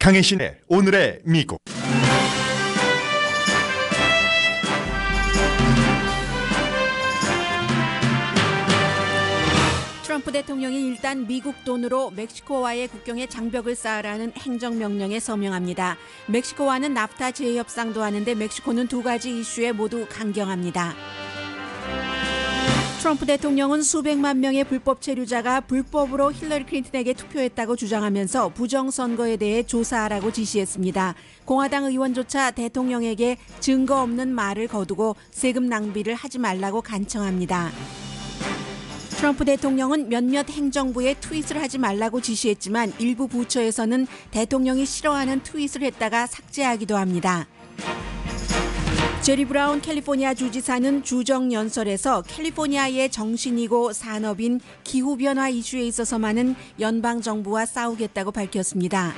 강혜신의 오늘의 미국. 트럼프 대통령이 일단 미국 돈으로 멕시코와의 국경에 장벽을 쌓으라는 행정명령에 서명합니다. 멕시코와는 나프타 재협상도 하는데 멕시코는 두 가지 이슈에 모두 강경합니다. 트럼프 대통령은 수백만 명의 불법 체류자가 불법으로 힐러리 클린턴에게 투표했다고 주장하면서 부정선거에 대해 조사하라고 지시했습니다. 공화당 의원조차 대통령에게 증거 없는 말을 거두고 세금 낭비를 하지 말라고 간청합니다. 트럼프 대통령은 몇몇 행정부에 트윗을 하지 말라고 지시했지만 일부 부처에서는 대통령이 싫어하는 트윗을 했다가 삭제하기도 합니다. 제리 브라운 캘리포니아 주지사는 주정연설에서 캘리포니아의 정신이고 산업인 기후변화 이슈에 있어서만은 연방정부와 싸우겠다고 밝혔습니다.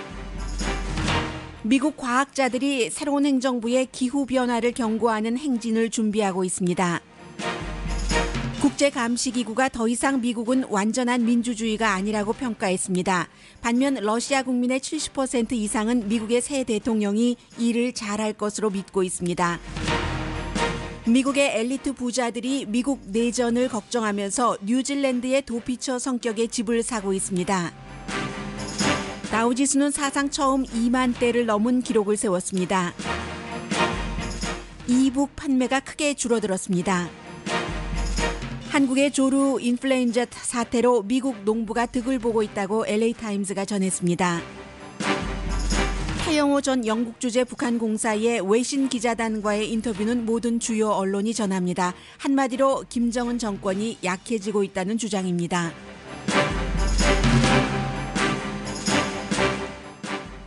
미국 과학자들이 새로운 행정부의 기후변화를 경고하는 행진을 준비하고 있습니다. 국제감시기구가 더 이상 미국은 완전한 민주주의가 아니라고 평가했습니다. 반면 러시아 국민의 70% 이상은 미국의 새 대통령이 일을 잘할 것으로 믿고 있습니다. 미국의 엘리트 부자들이 미국 내전을 걱정하면서 뉴질랜드의 도피처 성격의 집을 사고 있습니다. 다우지수는 사상 처음 2만 대를 넘은 기록을 세웠습니다. 이북 판매가 크게 줄어들었습니다. 한국의 조류 인플루엔자 사태로 미국 농부가 득을 보고 있다고 LA타임즈가 전했습니다. 태영호 전 영국 주재 북한 공사의 외신 기자단과의 인터뷰는 모든 주요 언론이 전합니다. 한마디로 김정은 정권이 약해지고 있다는 주장입니다.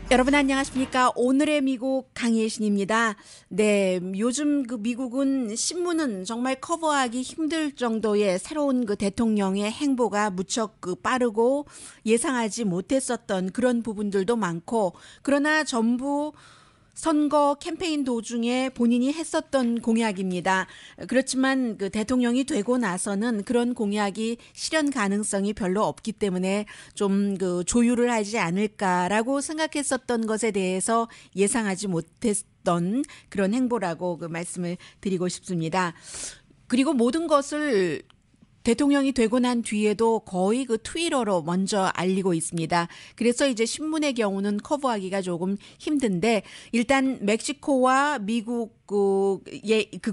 여러분 안녕하십니까? 오늘의 미국 강혜신입니다. 네, 요즘 미국은 신문은 정말 커버하기 힘들 정도의 새로운 대통령의 행보가 무척 빠르고 예상하지 못했었던 그런 부분들도 많고, 그러나 전부 선거 캠페인 도중에 본인이 했었던 공약입니다. 그렇지만 대통령이 되고 나서는 그런 공약이 실현 가능성이 별로 없기 때문에 좀 조율을 하지 않을까라고 생각했었던 것에 대해서 예상하지 못했던 그런 행보라고 말씀을 드리고 싶습니다. 그리고 모든 것을 대통령이 되고 난 뒤에도 거의 트위터로 먼저 알리고 있습니다. 그래서 이제 신문의 경우는 커버하기가 조금 힘든데, 일단 멕시코와 미국 그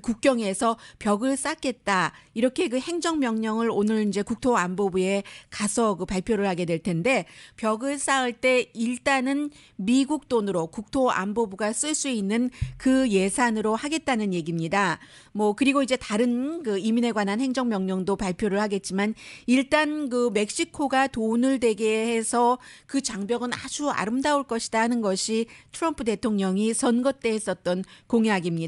국경에서 벽을 쌓겠다, 이렇게 행정명령을 오늘 이제 국토안보부에 가서 발표를 하게 될 텐데, 벽을 쌓을 때 일단은 미국 돈으로 국토안보부가 쓸 수 있는 그 예산으로 하겠다는 얘기입니다. 그리고 이제 다른 이민에 관한 행정명령도 발표를 하겠지만, 일단 멕시코가 돈을 대게 해서 그 장벽은 아주 아름다울 것이다 하는 것이 트럼프 대통령이 선거 때 했었던 공약입니다.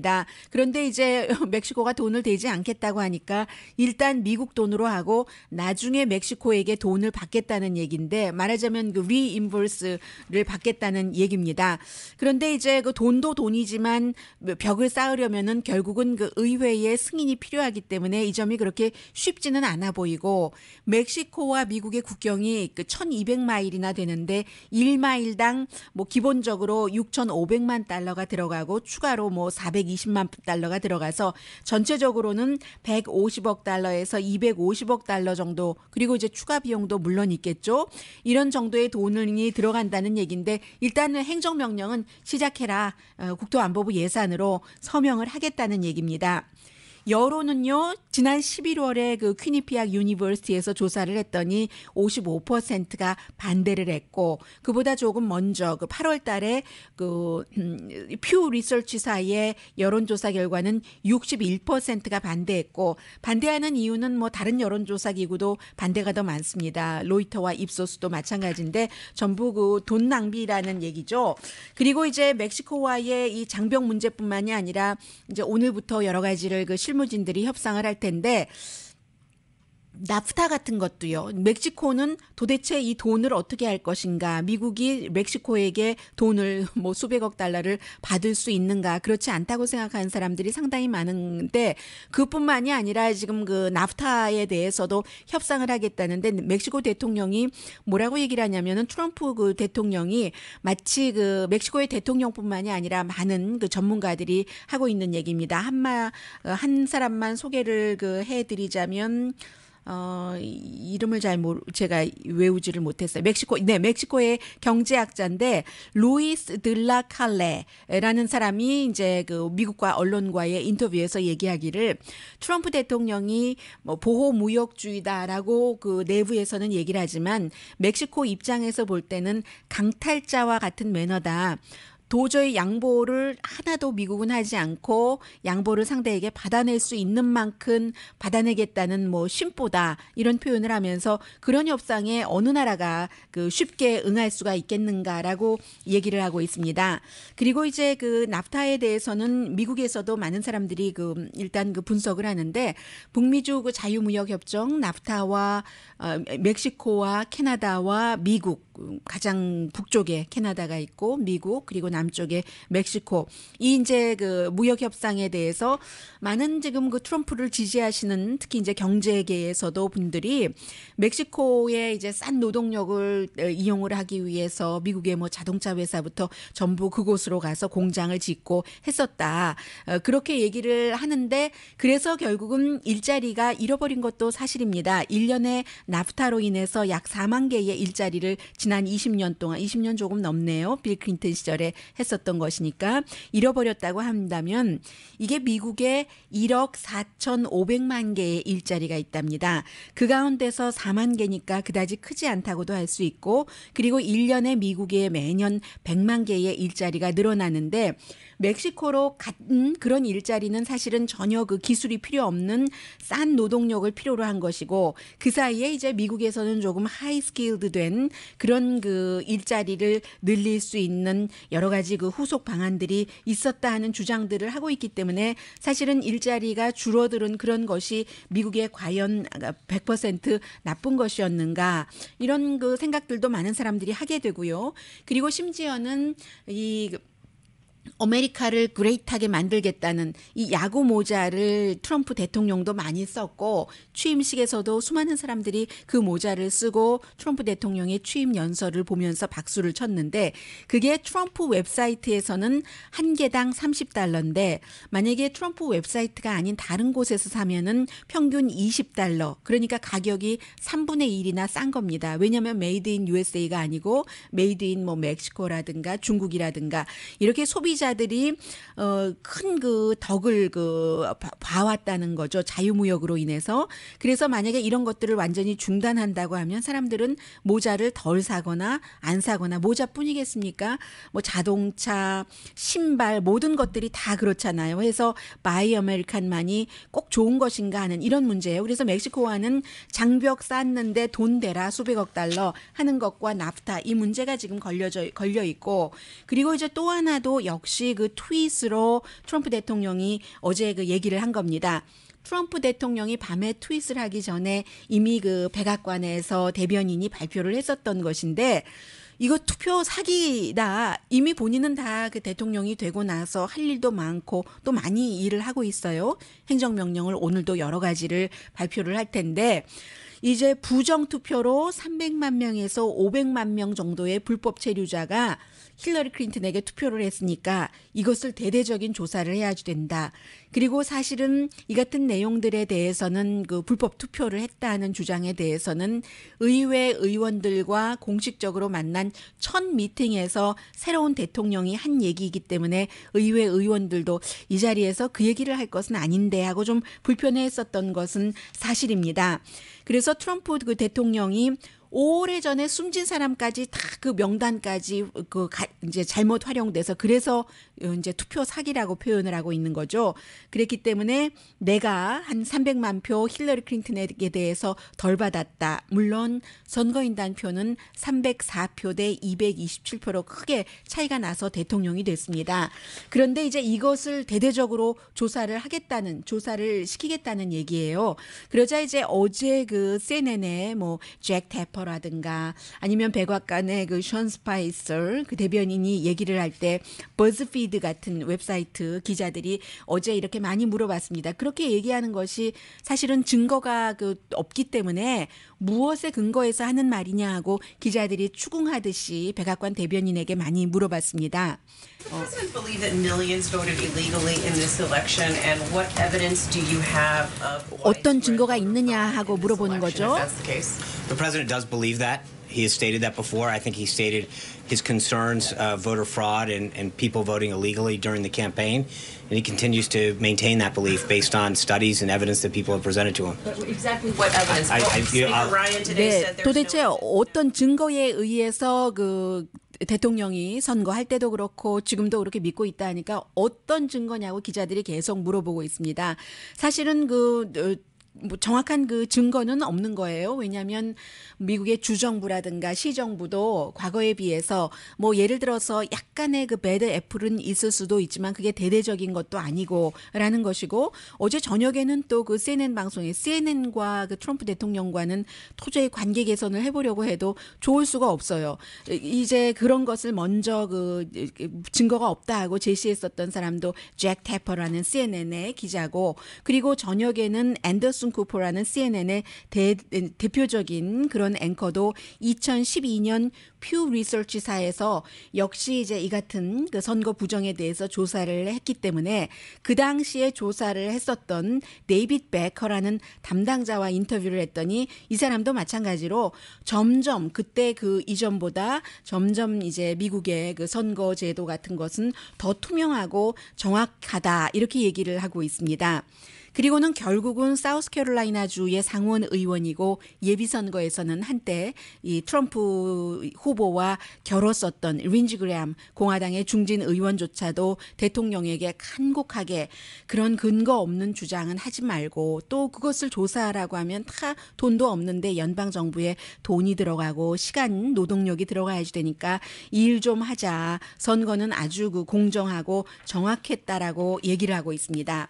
그런데 이제 멕시코가 돈을 대지 않겠다고 하니까 일단 미국 돈으로 하고 나중에 멕시코에게 돈을 받겠다는 얘기인데, 말하자면 리임버스를 받겠다는 얘기입니다. 그런데 이제 돈도 돈이지만 벽을 쌓으려면은 결국은 의회의 승인이 필요하기 때문에 이 점이 그렇게 쉽지는 않아 보이고, 멕시코와 미국의 국경이 1200마일이나 되는데 1마일당 기본적으로 6,500만 달러가 들어가고 추가로 420만 달러가 들어가서 전체적으로는 150억 달러에서 250억 달러 정도, 그리고 이제 추가 비용도 물론 있겠죠. 이런 정도의 돈이 들어간다는 얘기인데, 일단은 행정명령은 시작해라, 국토안보부 예산으로 서명을 하겠다는 얘기입니다. 여론은요, 지난 11월에 퀴니피악 유니버시티에서 조사를 했더니 55%가 반대를 했고, 그보다 조금 먼저 8월 달에 퓨 리서치사의 여론조사 결과는 61%가 반대했고, 반대하는 이유는 다른 여론조사 기구도 반대가 더 많습니다. 로이터와 입소스도 마찬가지인데 전부 돈 낭비라는 얘기죠. 그리고 이제 멕시코와의 이 장벽 문제뿐만이 아니라 이제 오늘부터 여러 가지를 실무진들이 협상을 할 텐데, 나프타 같은 것도요. 멕시코는 도대체 이 돈을 어떻게 할 것인가? 미국이 멕시코에게 돈을 뭐 수백억 달러를 받을 수 있는가? 그렇지 않다고 생각하는 사람들이 상당히 많은데 그뿐만이 아니라 지금 그 나프타에 대해서도 협상을 하겠다는데 멕시코 대통령이 뭐라고 얘기를 하냐면은 트럼프 그 대통령이 마치 그 멕시코의 대통령뿐만이 아니라 많은 그 전문가들이 하고 있는 얘기입니다. 한 사람만 소개를 그 해드리자면 이름을 제가 외우지를 못했어요. 멕시코의 경제학자인데 루이스 들라 칼레라는 사람이 이제 그 미국과 언론과의 인터뷰에서 얘기하기를 트럼프 대통령이 뭐 보호 무역주의다라고 그 내부에서는 얘기를 하지만 멕시코 입장에서 볼 때는 강탈자와 같은 매너다. 도저히 양보를 하나도 미국은 하지 않고 양보를 상대에게 받아낼 수 있는 만큼 받아내겠다는 뭐 심보다 이런 표현을 하면서 그런 협상에 어느 나라가 그 쉽게 응할 수가 있겠는가라고 얘기를 하고 있습니다. 그리고 이제 그 나프타에 대해서는 미국에서도 많은 사람들이 그 일단 그 분석을 하는데 북미주 그 자유무역협정 나프타와 멕시코와 캐나다와 미국 가장 북쪽에 캐나다가 있고 미국 그리고 남쪽에 멕시코 이 이제 그 무역 협상에 대해서 많은 지금 그 트럼프를 지지하시는 특히 이제 경제계에서도 분들이 멕시코의 이제 싼 노동력을 이용을 하기 위해서 미국의 뭐 자동차 회사부터 전부 그곳으로 가서 공장을 짓고 했었다. 그렇게 얘기를 하는데 그래서 결국은 일자리가 잃어버린 것도 사실입니다. 1년에 나프타로 인해서 약 4만 개의 일자리를 지난 20년 동안 20년 조금 넘네요. 빌 클린턴 시절에 했었던 것이니까 잃어버렸다고 한다면 이게 미국에 1억 4,500만 개의 일자리가 있답니다. 그 가운데서 4만 개니까 그다지 크지 않다고도 할 수 있고 그리고 1년에 미국에 매년 100만 개의 일자리가 늘어나는데 멕시코로 간 그런 일자리는 사실은 전혀 그 기술이 필요 없는 싼 노동력을 필요로 한 것이고 그 사이에 이제 미국에서는 조금 하이 스킬드 된 그런 그 일자리를 늘릴 수 있는 여러 가지 그 후속 방안들이 있었다 하는 주장들을 하고 있기 때문에 사실은 일자리가 줄어드는 그런 것이 미국에 과연 100% 나쁜 것이었는가 이런 그 생각들도 많은 사람들이 하게 되고요. 그리고 심지어는 이 아메리카를 그레이트하게 만들겠다는 이 야구 모자를 트럼프 대통령도 많이 썼고 취임식에서도 수많은 사람들이 그 모자를 쓰고 트럼프 대통령의 취임 연설을 보면서 박수를 쳤는데 그게 트럼프 웹사이트에서는 한 개당 $30인데 만약에 트럼프 웹사이트가 아닌 다른 곳에서 사면은 평균 $20 그러니까 가격이 3분의 1이나 싼 겁니다. 왜냐하면 메이드 인 USA가 아니고 메이드 인 뭐 멕시코라든가 중국이라든가 이렇게 소비자들이 큰 그 덕을 그 봐왔다는 거죠. 자유무역으로 인해서. 그래서 만약에 이런 것들을 완전히 중단한다고 하면 사람들은 모자를 덜 사거나 안 사거나 모자뿐이겠습니까? 뭐 자동차, 신발 모든 것들이 다 그렇잖아요. 해서 바이 아메리칸만이 꼭 좋은 것인가 하는 이런 문제예요. 그래서 멕시코와는 장벽 쌓는데 돈 대라 수백억 달러 하는 것과 나프타 이 문제가 지금 걸려 있고 그리고 이제 또 하나도 역시 그 트윗으로 트럼프 대통령이 어제 그 얘기를 한 겁니다. 트럼프 대통령이 밤에 트윗을 하기 전에 이미 그 백악관에서 대변인이 발표를 했었던 것인데 이거 투표 사기다. 이미 본인은 다 그 대통령이 되고 나서 할 일도 많고 또 많이 일을 하고 있어요. 행정명령을 오늘도 여러 가지를 발표를 할 텐데 이제 부정투표로 300만 명에서 500만 명 정도의 불법 체류자가 힐러리 클린턴에게 투표를 했으니까 이것을 대대적인 조사를 해야 된다. 그리고 사실은 이 같은 내용들에 대해서는 그 불법 투표를 했다는 주장에 대해서는 의회 의원들과 공식적으로 만난 첫 미팅에서 새로운 대통령이 한 얘기이기 때문에 의회 의원들도 이 자리에서 그 얘기를 할 것은 아닌데 하고 좀 불편해했었던 것은 사실입니다. 그래서 트럼프 그 대통령이 오래전에 숨진 사람까지 다 그 명단까지 이제 잘못 활용돼서 그래서 이제 투표 사기라고 표현을 하고 있는 거죠. 그랬기 때문에 내가 한 300만 표 힐러리 클린턴에게 대해서 덜 받았다. 물론 선거인단 표는 304표 대 227표로 크게 차이가 나서 대통령이 됐습니다. 그런데 이제 이것을 대대적으로 조사를 시키겠다는 얘기예요. 그러자 이제 어제 그 CNN에 뭐 잭 태퍼라든가 아니면 백악관의 그 션 스파이서 그 대변인이 얘기를 할 때 버즈피드 같은 웹사이트 기자들이 어제 이렇게 많이 물어봤습니다. 그렇게 얘기하는 것이 사실은 증거가 없기 때문에 무엇에 근거해서 하는 말이냐 하고 기자들이 추궁하듯이 백악관 대변인에게 많이 물어봤습니다. Does the president believe that millions voted illegally in this election, and what evidence do you have of 어떤 증거가 있느냐 하고 물어보는 거죠. if that's the case? The president does believe that. He has stated that before. I think he stated his concerns of voter fraud and people voting illegally during the campaign. And he continues to maintain that belief based on studies and evidence that people have presented to him. Exactly what evidence? Speaker Ryan today 네, said there's 도대체 no 어떤 증거에 의해서 그 대통령이 선거할 때도 그렇고 지금도 그렇게 믿고 있다 하니까 어떤 증거냐고 기자들이 계속 물어보고 있습니다. 사실은 뭐 정확한 그 증거는 없는 거예요. 왜냐하면 미국의 주정부라든가 시정부도 과거에 비해서 뭐 예를 들어서 약간의 그 배드 애플은 있을 수도 있지만 그게 대대적인 것도 아니고라는 것이고 어제 저녁에는 또 그 CNN 방송에 CNN과 그 트럼프 대통령과는 도저히 관계 개선을 해보려고 해도 좋을 수가 없어요. 이제 그런 것을 먼저 그 증거가 없다 하고 제시했었던 사람도 잭 태퍼라는 CNN의 기자고 그리고 저녁에는 앤더슨 쿠퍼라는 CNN의 대표적인 그런 앵커도 2012년 퓨 리서치사에서 역시 이제 이 같은 그 선거 부정에 대해서 조사를 했기 때문에 그 당시에 조사를 했었던 데이빗 베커라는 담당자와 인터뷰를 했더니 이 사람도 마찬가지로 점점 그때 그 이전보다 점점 이제 미국의 그 선거 제도 같은 것은 더 투명하고 정확하다 이렇게 얘기를 하고 있습니다. 그리고는 결국은 사우스캐롤라이나주의 상원 의원이고 예비선거에서는 한때 이 트럼프 후보와 겨뤘었던 린지 그레엄 공화당의 중진 의원조차도 대통령에게 간곡하게 그런 근거 없는 주장은 하지 말고 또 그것을 조사하라고 하면 다 돈도 없는데 연방정부에 돈이 들어가고 시간 노동력이 들어가야지 되니까 일 좀 하자. 선거는 아주 그 공정하고 정확했다라고 얘기를 하고 있습니다.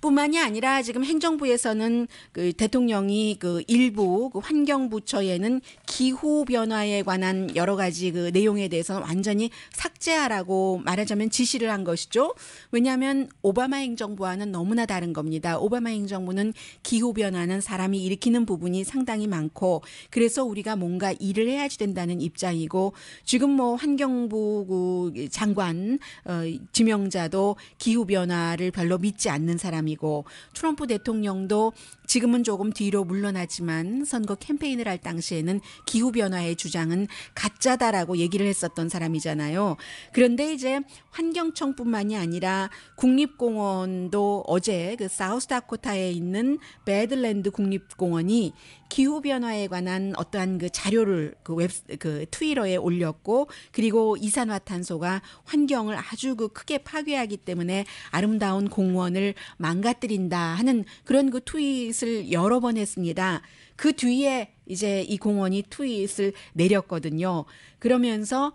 뿐만이 아니라 지금 행정부에서는 그 대통령이 그 일부 그 환경부처에는 기후 변화에 관한 여러 가지 그 내용에 대해서는 완전히 삭제하라고 말하자면 지시를 한 것이죠. 왜냐하면 오바마 행정부와는 너무나 다른 겁니다. 오바마 행정부는 기후 변화는 사람이 일으키는 부분이 상당히 많고 그래서 우리가 뭔가 일을 해야지 된다는 입장이고 지금 뭐 환경부 그 장관 지명자도 기후 변화를 별로 믿지 않는 사람이 고 트럼프 대통령도 지금은 조금 뒤로 물러나지만 선거 캠페인을 할 당시에는 기후변화의 주장은 가짜다라고 얘기를 했었던 사람이잖아요. 그런데 이제 환경청뿐만이 아니라 국립공원도 어제 그 사우스다코타에 있는 배들랜드 국립공원이 기후변화에 관한 어떠한 그 자료를 그 트위터에 올렸고 그리고 이산화탄소가 환경을 아주 그 크게 파괴하기 때문에 아름다운 공원을 망가뜨린다 하는 그런 그 트윗을 여러 번 했습니다. 그 뒤에 이제 이 공원이 트윗을 내렸거든요. 그러면서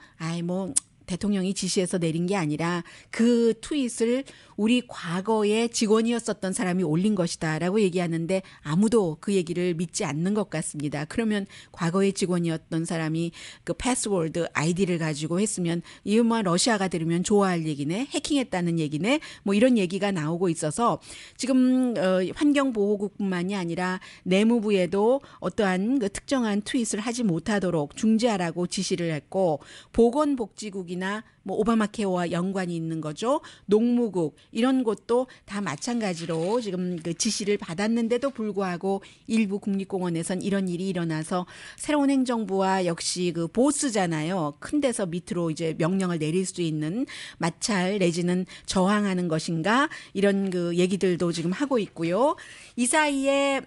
대통령이 지시해서 내린 게 아니라 그 트윗을 우리 과거의 직원이었었던 사람이 올린 것이다라고 얘기하는데 아무도 그 얘기를 믿지 않는 것 같습니다. 그러면 과거의 직원이었던 사람이 그 패스워드 아이디를 가지고 했으면 이거 뭐 러시아가 들으면 좋아할 얘기네, 해킹했다는 얘기네, 뭐 이런 얘기가 나오고 있어서 지금 환경보호국뿐만이 아니라 내무부에도 어떠한 그 특정한 트윗을 하지 못하도록 중지하라고 지시를 했고 보건복지국이나 뭐 오바마 케어와 연관이 있는 거죠. 농무국 이런 곳도 다 마찬가지로 지금 그 지시를 받았는데도 불구하고 일부 국립공원에선 이런 일이 일어나서 새로운 행정부와 역시 그 보스잖아요. 큰 데서 밑으로 이제 명령을 내릴 수 있는 마찰 내지는 저항하는 것인가 이런 그 얘기들도 지금 하고 있고요. 이 사이에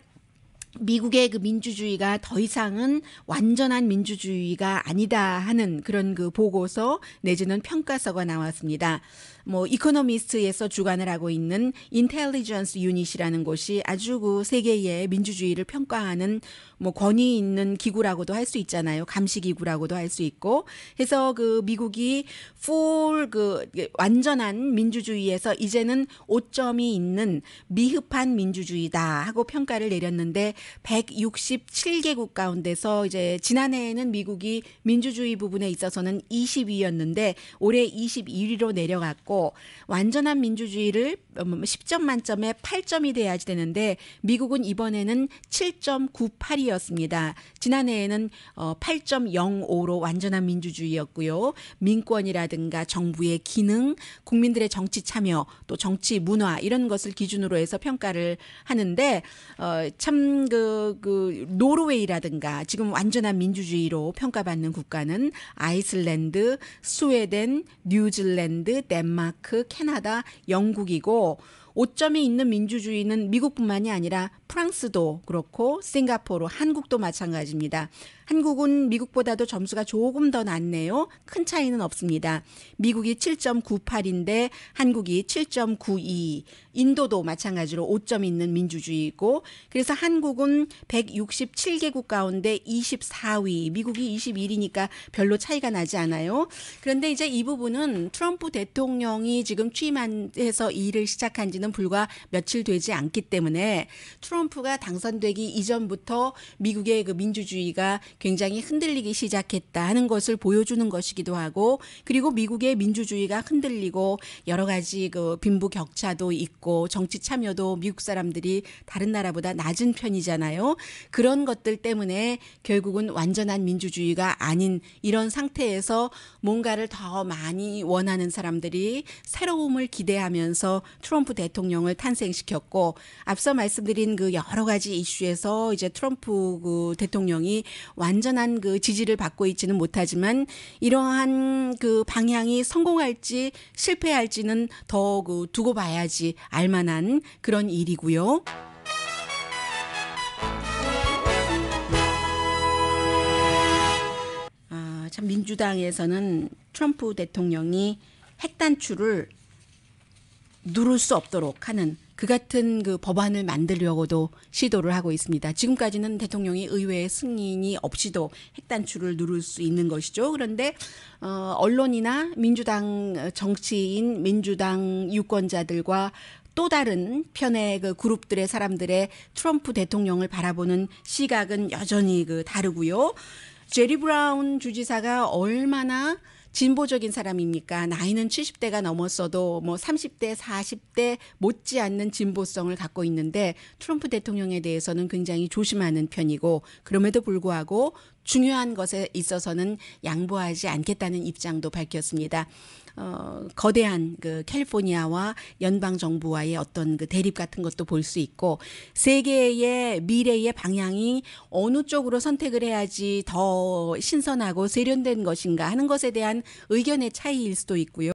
미국의 그 민주주의가 더 이상은 완전한 민주주의가 아니다 하는 그런 그 보고서 내지는 평가서가 나왔습니다. 뭐 이코노미스트에서 주관을 하고 있는 인텔리전스 유닛이라는 곳이 아주 그 세계의 민주주의를 평가하는 뭐 권위 있는 기구라고도 할 수 있잖아요. 감시 기구라고도 할 수 있고. 해서 그 미국이 완전한 민주주의에서 이제는 오점이 있는 미흡한 민주주의다 하고 평가를 내렸는데 167개국 가운데서 이제 지난해에는 미국이 민주주의 부분에 있어서는 20위였는데 올해 21위로 내려갔고 완전한 민주주의를 10점 만점에 8점이 돼야지 되는데 미국은 이번에는 7.98이었습니다. 지난해에는 8.05로 완전한 민주주의였고요. 민권이라든가 정부의 기능, 국민들의 정치 참여, 또 정치 문화 이런 것을 기준으로 해서 평가를 하는데 참 노르웨이라든가 지금 완전한 민주주의로 평가받는 국가는 아이슬란드, 스웨덴, 뉴질랜드, 덴마크, 캐나다, 영국이고 5점이 있는 민주주의는 미국뿐만이 아니라 프랑스도 그렇고 싱가포르, 한국도 마찬가지입니다. 한국은 미국보다도 점수가 조금 더 낮네요. 큰 차이는 없습니다. 미국이 7.98인데 한국이 7.92. 인도도 마찬가지로 5점 있는 민주주의고 그래서 한국은 167개국 가운데 24위, 미국이 21위니까 별로 차이가 나지 않아요. 그런데 이제 이 부분은 트럼프 대통령이 지금 취임해서 일을 시작한 지는 불과 며칠 되지 않기 때문에 트럼프가 당선되기 이전부터 미국의 그 민주주의가 굉장히 흔들리기 시작했다 하는 것을 보여주는 것이기도 하고 그리고 미국의 민주주의가 흔들리고 여러 가지 그 빈부격차도 있고 정치 참여도 미국 사람들이 다른 나라보다 낮은 편이잖아요. 그런 것들 때문에 결국은 완전한 민주주의가 아닌 이런 상태에서 뭔가를 더 많이 원하는 사람들이 새로움을 기대하면서 트럼프 대통령을 탄생시켰고 앞서 말씀드린 그 여러 가지 이슈에서 이제 트럼프 그 대통령이 완전한 그 지지를 받고 있지는 못하지만 이러한 그 방향이 성공할지 실패할지는 더 그 두고 봐야지 알만한 그런 일이고요. 참 민주당에서는 트럼프 대통령이 핵단추를 누를 수 없도록 하는 그 같은 그 법안을 만들려고도 시도를 하고 있습니다. 지금까지는 대통령이 의회의 승인이 없이도 핵단추를 누를 수 있는 것이죠. 그런데 언론이나 민주당 정치인, 민주당 유권자들과 또 다른 편의 그 그룹들의 사람들의 트럼프 대통령을 바라보는 시각은 여전히 그 다르고요. 제리 브라운 주지사가 얼마나 진보적인 사람입니까? 나이는 70대가 넘었어도 뭐 30대, 40대 못지않는 진보성을 갖고 있는데 트럼프 대통령에 대해서는 굉장히 조심하는 편이고 그럼에도 불구하고 중요한 것에 있어서는 양보하지 않겠다는 입장도 밝혔습니다. 거대한 그 캘리포니아와 연방 정부와의 어떤 그 대립 같은 것도 볼 수 있고 세계의 미래의 방향이 어느 쪽으로 선택을 해야지 더 신선하고 세련된 것인가 하는 것에 대한 의견의 차이일 수도 있고요.